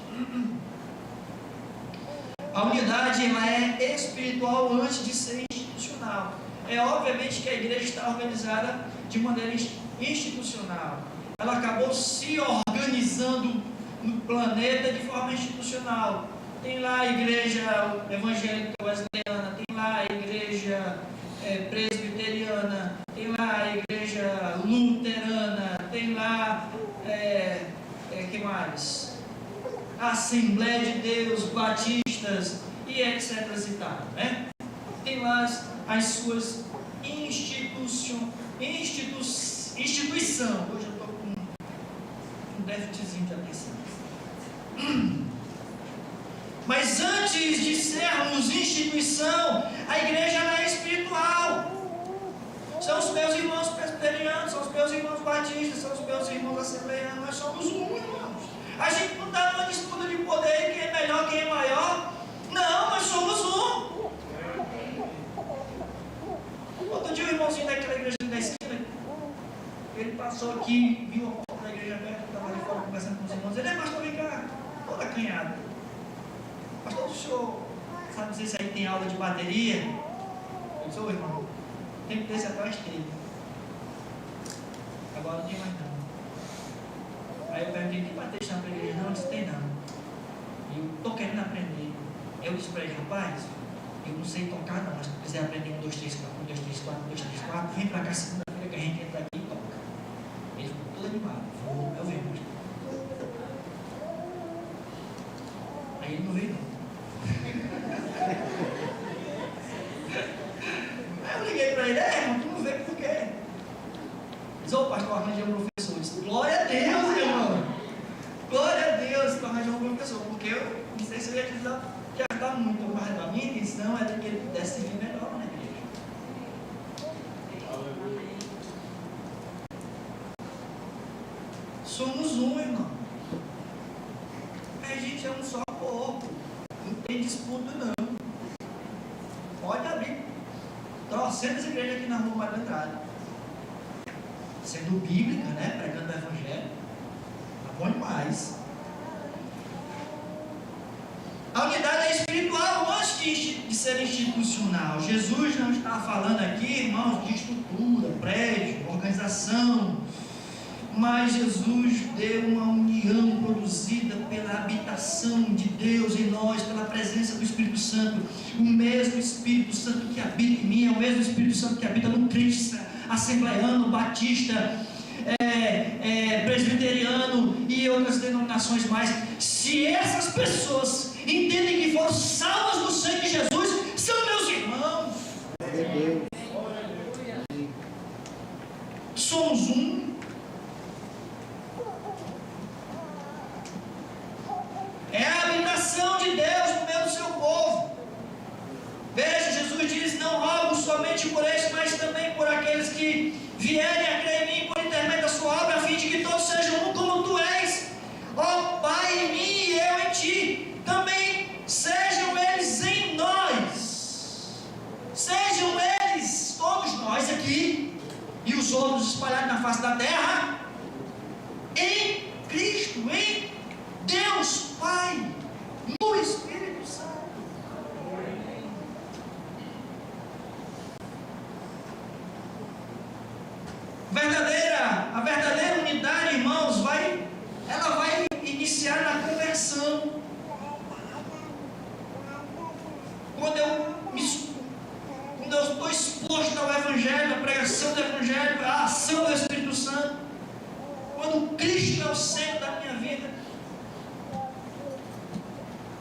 a unidade ela é espiritual antes de ser institucional. É obviamente que a igreja está organizada de maneira institucional. Ela acabou se organizando no planeta de forma institucional. Tem lá a igreja evangélica wesleyana, tem lá a igreja presbiteriana, tem lá a igreja luterana, tem lá que mais? A Assembleia de Deus, batistas e etc e tal, né? Tem lá as suas instituição. Hoje eu estou com um déficitzinho de atenção. Mas antes de sermos instituição, a igreja ela é espiritual. São os meus irmãos presbiterianos, são os meus irmãos batistas, são os meus irmãos assembleianos. Nós somos um, irmãos. A gente não está numa disputa de poder, quem é melhor, quem é maior. Não, nós somos um. Outro dia o irmãozinho daquela igreja da esquina, ele passou aqui, viu a porta da igreja aberta, estava ali fora conversando com os irmãos. Ele pastor, vem cá, todo acanhado. Pastor, o senhor sabe dizer se aí tem aula de bateria? Eu disse, ô irmão, tem que ter esse atrás dele. Agora não tem mais não. Aí eu perguntei, tem baterista na igreja? Não, ele disse, tem não. E eu estou querendo aprender. Eu disse para ele, rapaz, eu não sei tocar não, mas se tu quiser aprender 1, 2, 3, 4, 1, 2, 3, 4, 1, 2, 3, 4, vem para cá segunda-feira que a gente entra aqui e toca. Ele ficou todo animado. Eu venho. Aí ele não veio não. pastor, arranjei um professor. Eu disse, glória a Deus, irmão. Glória a Deus que arranjou um professor. Porque eu não sei se eu ia te ajudar muito, mas a minha intenção era que ele pudesse vir melhor na igreja. Somos um, irmão. A gente é um só corpo. Não tem disputa, não. Pode abrir trocentas igrejas aqui na rua Mário Andrade. Sendo bíblica, né? Pregando o evangelho. Tá bom demais. A unidade é espiritual antes de ser institucional. Jesus não está falando aqui, irmãos, de estrutura, prédio, organização. Mas Jesus deu uma união produzida pela habitação de Deus em nós, pela presença do Espírito Santo. O mesmo Espírito Santo que habita em mim é o mesmo Espírito Santo que habita no crente assembleiano, batista, presbiteriano e outras denominações mais. Se essas pessoas entendem que foram salvas no sangue de Jesus, são meus irmãos. Somos um. É a habitação de Deus no meio do seu povo. Veja, Jesus diz, não rogo somente por este, mas também por aqueles que vierem a crer em mim por intermédio da sua obra, a fim de que todos sejam um como tu és. Ó Pai, em mim e eu em ti. Também sejam eles em nós. Sejam eles, todos nós aqui, e os outros espalhados na face da terra, em Cristo, em Deus Pai, no Espírito Santo. A verdadeira unidade, irmãos, ela vai iniciar na conversão. Quando eu estou exposto ao Evangelho, à pregação do Evangelho, à ação do Espírito Santo, quando Cristo é o centro da minha vida,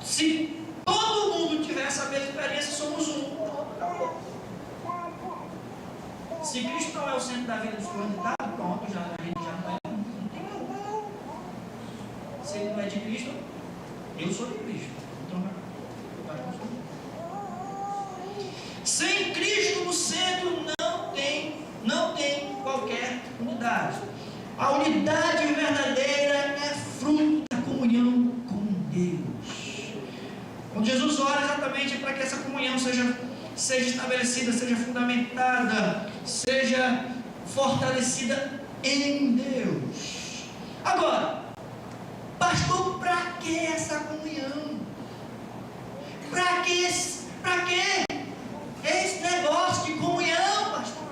se todo mundo tivesse a mesma experiência, somos um. Se Cristo não é o centro da vida dos candidatos, pronto, a gente já não é. Não tem como. Se ele não é de Cristo, eu sou de Cristo. Então, eu sou. Sem Cristo no centro não tem qualquer unidade. A unidade verdadeira é fruto da comunhão com Deus. Quando Jesus ora exatamente para que essa comunhão seja estabelecida, seja fundamentada, seja fortalecida em Deus. Agora, pastor, para que essa comunhão? Para que esse negócio de comunhão, pastor?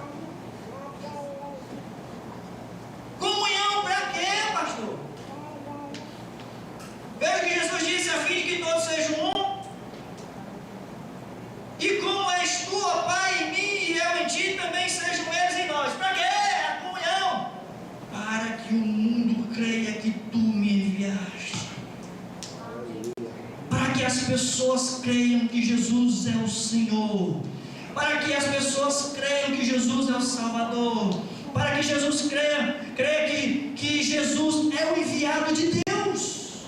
Comunhão para quê, pastor? Veja que Jesus disse, a fim de que todos sejam um. E como és tu, ó Pai, em mim e eu em ti, também sejam eles em nós. Para quê? A comunhão. Para que o mundo creia que tu me enviaste. Para que as pessoas creiam que Jesus é o Senhor. Para que as pessoas creiam que Jesus é o Salvador. Para que Jesus creia que Jesus é o enviado de Deus.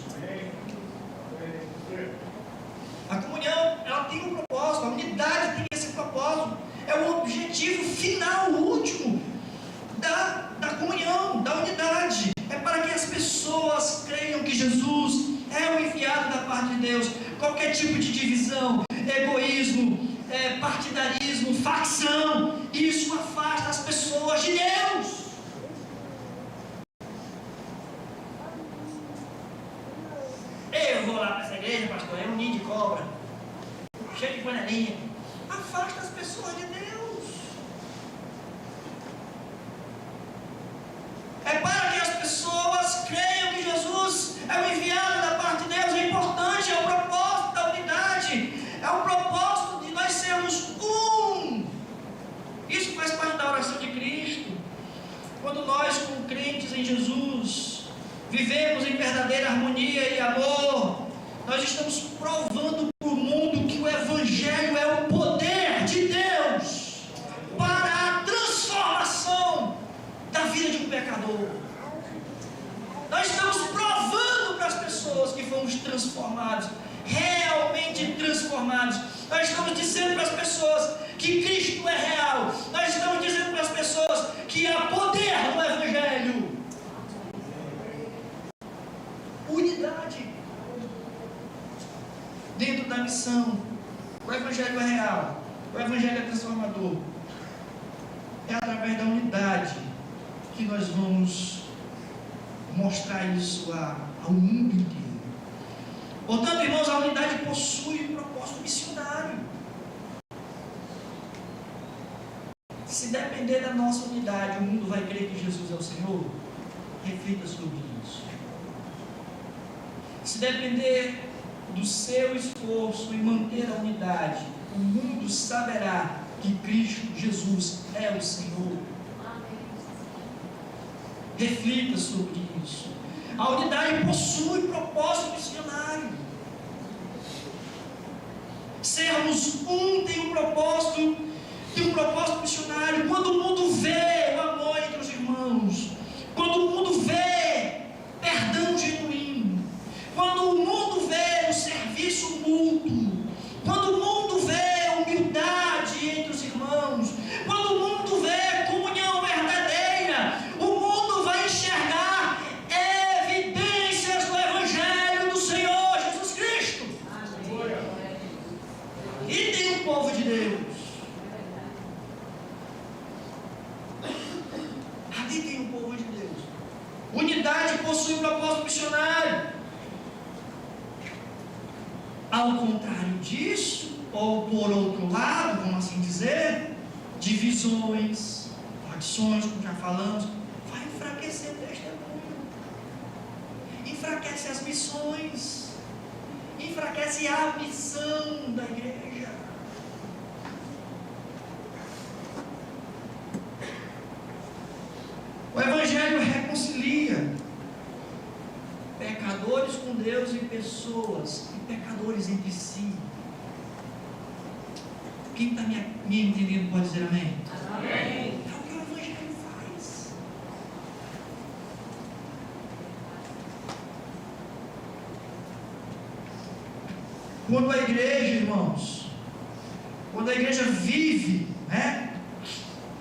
A comunhão, ela tem um propósito, a unidade tem esse propósito. É o objetivo final, o último da comunhão, da unidade. É para que as pessoas creiam que Jesus é o enviado da parte de Deus. Qualquer tipo de divisão, egoísmo, partidarismo, facção, isso afasta as pessoas de Deus. Eu vou lá para essa igreja, pastor, é um ninho de cobra, cheio de panelinha. Afasta as pessoas de Deus. É para que as pessoas creiam que Jesus é o enviado da parte de Deus. É importante, é o propósito da unidade, é o propósito de nós sermos um. Isso faz parte da oração de Cristo. Quando nós, como crentes em Jesus, vivemos em verdadeira harmonia e amor, nós estamos provando para o mundo que o Evangelho é o poder de Deus para a transformação da vida de um pecador. transformador. Nós estamos provando para as pessoas que fomos transformados, realmente transformados. Nós estamos dizendo para as pessoas que Cristo é real. Nós estamos dizendo para as pessoas que há poder no Evangelho. Unidade dentro da missão. O Evangelho é real, o Evangelho é transformador. É através da unidade que nós vamos mostrar isso ao mundo inteiro. Portanto, irmãos, a unidade possui um propósito missionário. Se depender da nossa unidade, o mundo vai crer que Jesus é o Senhor? Reflita sobre isso. Se depender do seu esforço em manter a unidade, o mundo saberá que Cristo Jesus é o Senhor. Reflita sobre isso. A unidade possui propósito missionário. Sermos um tem um propósito missionário. Quando o mundo vê o amor entre os irmãos, quando o mundo vê perdão genuíno, quando o mundo vê o serviço mútuo, quando o mundo vê humildade entre os irmãos, quando o mundo vê comunhão verdadeira, o mundo vai enxergar evidências do Evangelho do Senhor Jesus Cristo. E tem um povo de Deus. Ali tem um povo de Deus. Unidade possui um propósito missionário. Ao contrário disso, ou por outro lado, vamos assim dizer, divisões, facções, como já falamos, vai enfraquecer o testemunho, enfraquece as missões, enfraquece a missão da igreja. O Evangelho reconcilia pecadores com Deus e pessoas, e pecadores entre si. Quem está me entendendo pode dizer amém? Amém. É o que o Evangelho faz. Quando a igreja, irmãos, quando a igreja vive,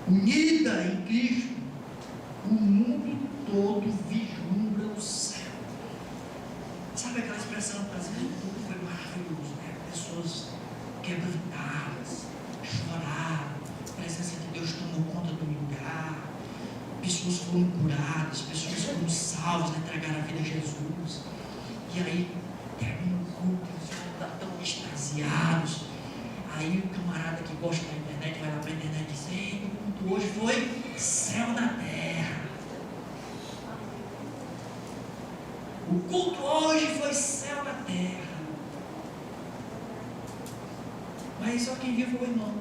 unida em Cristo, o mundo todo vislumbra o céu. Sabe aquela expressão brasileira? Tudo foi maravilhoso, pessoas quebrantadas, choraram, a presença de Deus tomou conta do lugar, pessoas foram curadas, pessoas foram salvas, entregaram a vida a Jesus. E aí termina o culto, eles ficam tão extasiados. Aí o camarada que gosta da internet vai lá para a internet e diz: ei, o culto hoje foi céu na terra. O culto hoje foi céu na terra. Mas só quem vive o irmão.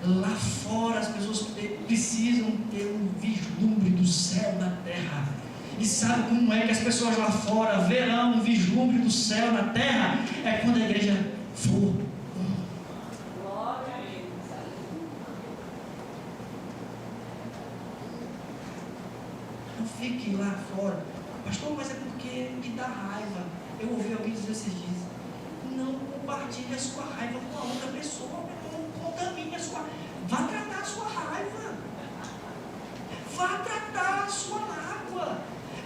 Lá fora as pessoas precisam ter um vislumbre do céu na terra. E sabe como é que as pessoas lá fora verão um vislumbre do céu na terra? É quando a igreja for. Não fique lá fora. Pastor, mas é porque me dá raiva. Eu ouvi alguém dizer esses dias: não compartilhe a sua raiva com a outra pessoa, não contamine a sua. Vá tratar a sua raiva, vá tratar a sua mágoa,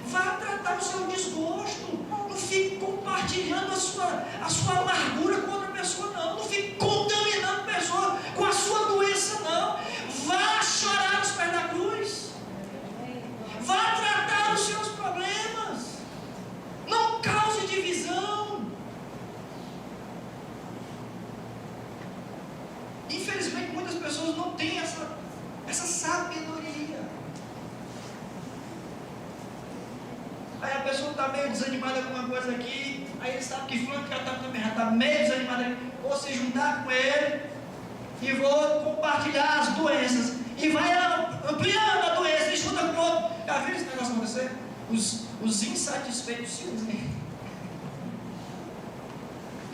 vá tratar o seu desgosto. Não fique compartilhando a sua amargura com outra pessoa, não. Não fique contaminando a pessoa com a sua doença, não. Vá chorar nos pés da cruz, vá tratar os seus problemas, não cause divisão. Infelizmente muitas pessoas não têm essa sabedoria. Aí a pessoa está meio desanimada com uma coisa aqui, aí ele sabe que fulano já está meio desanimado, vou se juntar com ele e vou compartilhar as doenças, e vai ampliando a doença, e junta com o outro. Já viu esse negócio acontecer? Os insatisfeitos se unem,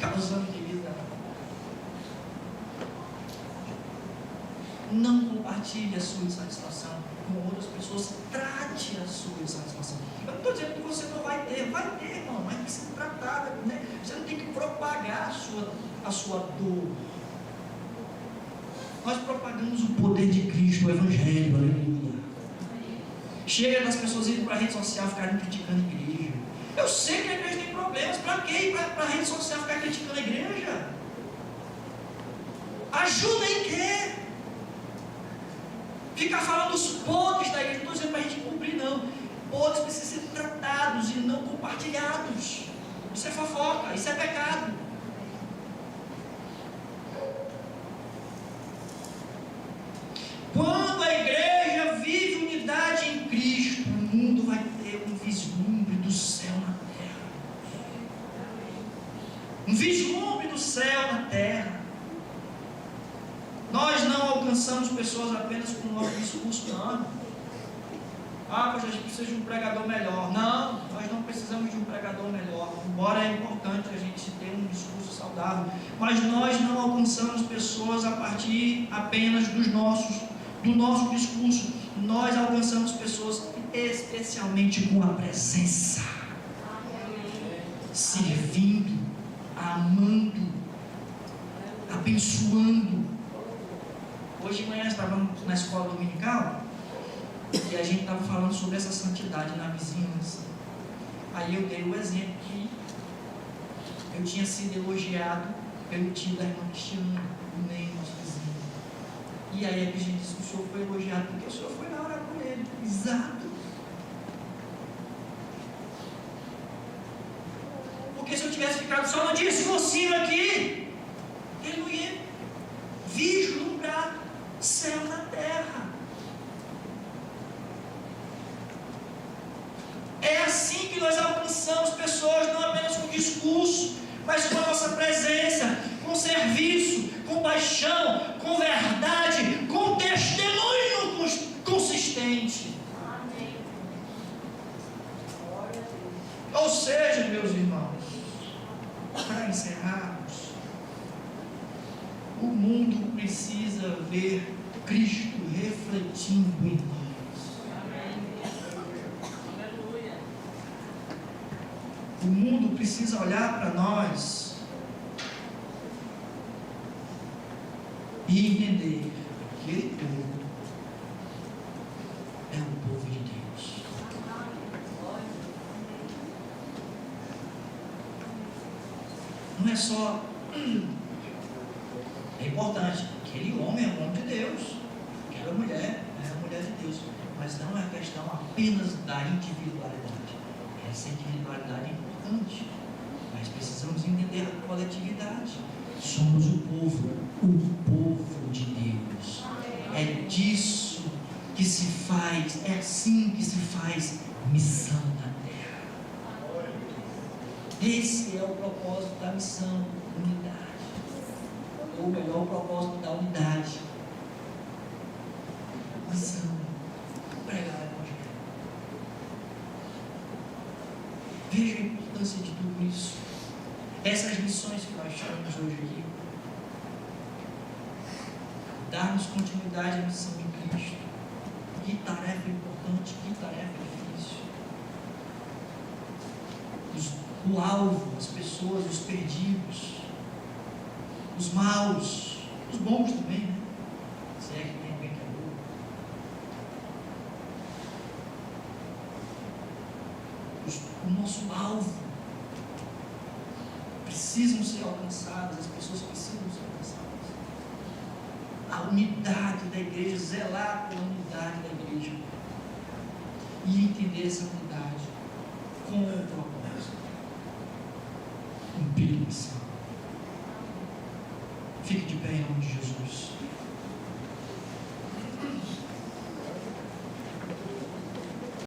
causando divisão. Não compartilhe a sua insatisfação com outras pessoas. estou dizendo que você não vai ter, irmão, mas precisa ser tratada, né? Você não tem que propagar a sua dor. Nós propagamos o poder de Cristo, o Evangelho, aleluia. Chega das pessoas irem para a rede social ficarem criticando a igreja. Eu sei que a igreja tem problemas, para quê? Ir para a rede social ficar criticando a igreja? Ajuda em quê? Ficar falando dos podres da igreja, não estou dizendo para a gente cumprir, não. Podres precisam ser tratados e não compartilhados. Isso é fofoca, isso é pecado. Quando a igreja vive unidade em Cristo, o mundo vai ter um vislumbre do céu na terra. Um vislumbre do céu na terra. Nós não alcançamos pessoas apenas com o nosso discurso, não. Mas a gente precisa de um pregador melhor. Não, nós não precisamos de um pregador melhor. Embora é importante a gente ter um discurso saudável, mas nós não alcançamos pessoas a partir apenas do nosso discurso. Nós alcançamos pessoas especialmente com a presença, servindo, amando, abençoando. Hoje de manhã estávamos na escola dominical e a gente estava falando sobre essa santidade na vizinhança. Aí eu dei o exemplo que eu tinha sido elogiado pelo tio da irmã Cristiana, o Ney, nosso vizinho. E aí a gente disse que o senhor foi elogiado porque o senhor foi lá orar por ele. Exato. Porque se eu tivesse ficado só no dia cima aqui, ele não ia vislumbrar céu na terra. É assim que nós alcançamos pessoas, não apenas com discurso, mas com a nossa presença, com serviço, com paixão, com verdade, com testemunho consistente. Amém. Ou seja, meus irmãos, para encerrarmos, o mundo precisa ver Cristo refletindo em nós. Aleluia. O mundo precisa olhar para nós e entender que aquele povo é o povo de Deus. Não é só. É importante, aquele homem é o homem de Deus, aquela mulher é a mulher de Deus, mas não é questão apenas da individualidade. Essa individualidade é importante, mas precisamos entender a coletividade. Somos o povo de Deus. É disso que se faz, é assim que se faz missão na terra. Esse é o propósito da missão, unidade. Ou melhor, o propósito da unidade. Missão, pregar o Evangelho. Veja a importância de tudo isso. Essas missões que nós chamamos hoje aqui. Darmos continuidade à missão de Cristo. Que tarefa importante, que tarefa difícil. O alvo, as pessoas, os perdidos, os maus, os bons também, né? Se é que tem alguém que é bom. O nosso alvo precisam ser alcançados, as pessoas precisam ser alcançadas. A unidade da igreja, zelar pela unidade da igreja e entender essa unidade com o propósito, cumprir a missão. Fique de pé em nome de Jesus.